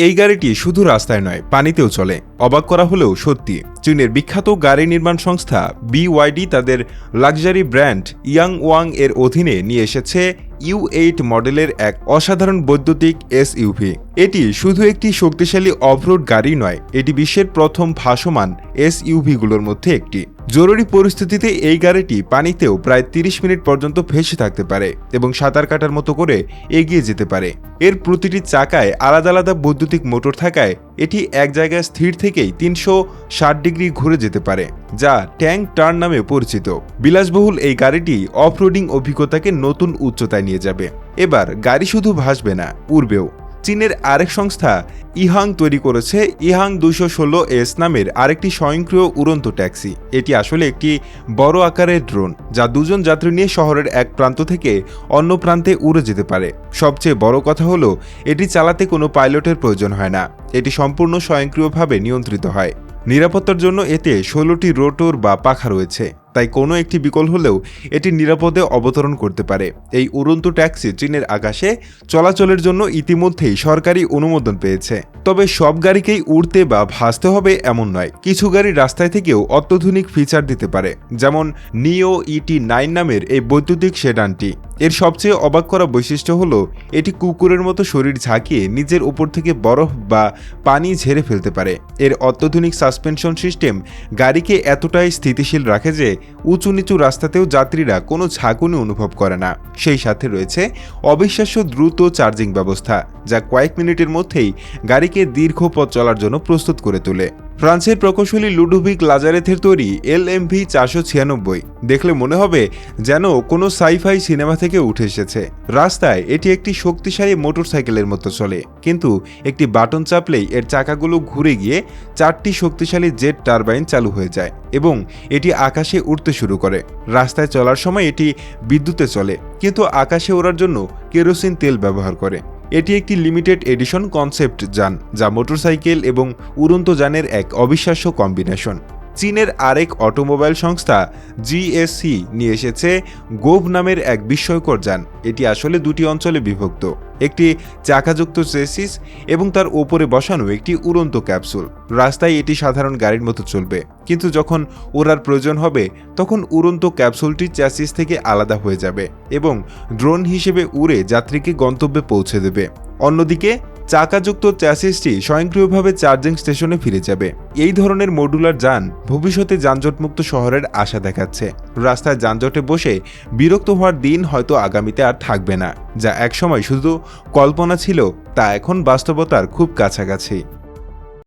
এই গাড়িটি শুধু রাস্তায় নয়, পানিতেও চলে। অবাক করা হলেও সত্যি। চীনের বিখ্যাত গাড়ি নির্মাণ সংস্থা BYD তাদের লাক্সারি ব্র্যান্ড ইয়াংওয়াং এর অধীনে নিয়ে এসেছে U8 মডেলের এক অসাধারণ বৈদ্যুতিক SUV। এটি শুধু একটি শক্তিশালী অফরোড গাড়ি নয়, এটি বিশ্বের প্রথম ভাসমান SUV-গুলোর মধ্যে একটি। জরুরি পরিস্থিতিতে এই গাড়িটি পানিতেও প্রায় 30 মিনিট পর্যন্ত ভেসে থাকতে পারে এবং সাঁতার কাটার মতো করে এগিয়ে যেতে পারে। এর প্রতিটি চাকায় আলাদা আলাদা বৈদ্যুতিক মোটর থাকায় এটি এক জায়গায় স্থির থেকেই 360 ডিগ্রি ঘুরে যেতে পারে, যা ট্যাঙ্ক টার্ন নামে পরিচিত। বিলাসবহুল এই গাড়িটি অফরোডিং অভিজ্ঞতাকে নতুন উচ্চতায় নিয়ে যাবে। এবার গাড়ি শুধু ভাসবে না, উড়বেও। চীনের আরেক সংস্থা ইহাং তৈরি করেছে ইহাং 216S নামের আরেকটি স্বয়ংক্রিয় উড়ন্ত ট্যাক্সি। এটি আসলে একটি বড় আকারের ড্রোন, যা দুজন যাত্রী নিয়ে শহরের এক প্রান্ত থেকে অন্য প্রান্তে উড়ে যেতে পারে। সবচেয়ে বড় কথা হলো, এটি চালাতে কোনো পাইলটের প্রয়োজন হয় না, এটি সম্পূর্ণ স্বয়ংক্রিয়ভাবে নিয়ন্ত্রিত হয়। নিরাপত্তার জন্য এতে 16টি রোটর বা পাখা রয়েছে, তাই কোনো একটি বিকল হলেও এটি নিরাপদে অবতরণ করতে পারে। এই উড়ন্ত ট্যাক্সি চীনের আকাশে চলাচলের জন্য ইতিমধ্যেই সরকারি অনুমোদন পেয়েছে। তবে সব গাড়িকেই উড়তে বা ভাসতে হবে এমন নয়। কিছু গাড়ি রাস্তায় থেকেও অত্যাধুনিক ফিচার দিতে পারে, যেমন নিও ET9 নামের এই বৈদ্যুতিক সেডানটি। এর সবচেয়ে অবাক করা বৈশিষ্ট্য হলো, এটি কুকুরের মতো শরীর ঝাঁকিয়ে নিজের উপর থেকে বরফ বা পানি ঝেড়ে ফেলতে পারে। এর অত্যাধুনিক সাসপেনশন সিস্টেম গাড়িকে এতটাই স্থিতিশীল রাখে যে উঁচু নিচু রাস্তাতেও যাত্রীরা কোনো ঝাঁকুনি অনুভব করে না। সেই সাথে রয়েছে অবিশ্বাস্য দ্রুত চার্জিং ব্যবস্থা, যা কয়েক মিনিটের মধ্যেই গাড়িকে দীর্ঘ পথ চলার জন্য প্রস্তুত করে তোলে। ফ্রান্সের প্রকৌশলী লুডোভিক লাজারেথের তৈরি LMV 496 দেখলে মনে হবে যেন কোনো সাইফাই সিনেমা থেকে উঠে এসেছে। রাস্তায় এটি একটি শক্তিশালী মোটরসাইকেলের মতো চলে, কিন্তু একটি বাটন চাপলেই এর চাকাগুলো ঘুরে গিয়ে 4টি শক্তিশালী জেট টারবাইন চালু হয়ে যায় এবং এটি আকাশে উড়তে শুরু করে। রাস্তায় চলার সময় এটি বিদ্যুতে চলে, কিন্তু আকাশে ওড়ার জন্য কেরোসিন তেল ব্যবহার করে। এটি একটি লিমিটেড এডিশন কনসেপ্ট যান, যা মোটরসাইকেল এবং উড়ন্ত যানের এক অবিশ্বাস্য কম্বিনেশন। চীনের আরেক অটোমোবাইল সংস্থা GSC নিয়ে এসেছে গোভ নামের এক বিস্ময়কর যান। এটি আসলে দুটি অঞ্চলে বিভক্ত, একটি চাকাযুক্ত চেসিস এবং তার ওপরে বসানো একটি উড়ন্ত ক্যাপসুল। রাস্তায় এটি সাধারণ গাড়ির মতো চলবে, কিন্তু যখন ওড়ার প্রয়োজন হবে তখন উড়ন্ত ক্যাপসুলটি চ্যাসিস থেকে আলাদা হয়ে যাবে এবং ড্রোন হিসেবে উড়ে যাত্রীকে গন্তব্যে পৌঁছে দেবে। অন্যদিকে চাকাযুক্ত চ্যাসিসটি স্বয়ংক্রিয়ভাবে চার্জিং স্টেশনে ফিরে যাবে। এই ধরনের মডুলার যান ভবিষ্যতে যানজটমুক্ত শহরের আশা দেখাচ্ছে। রাস্তায় যানজটে বসে বিরক্ত হওয়ার দিন হয়তো আগামীতে আর থাকবে না। যা একসময় শুধু কল্পনা ছিল, তা এখন বাস্তবতার খুব কাছাকাছি।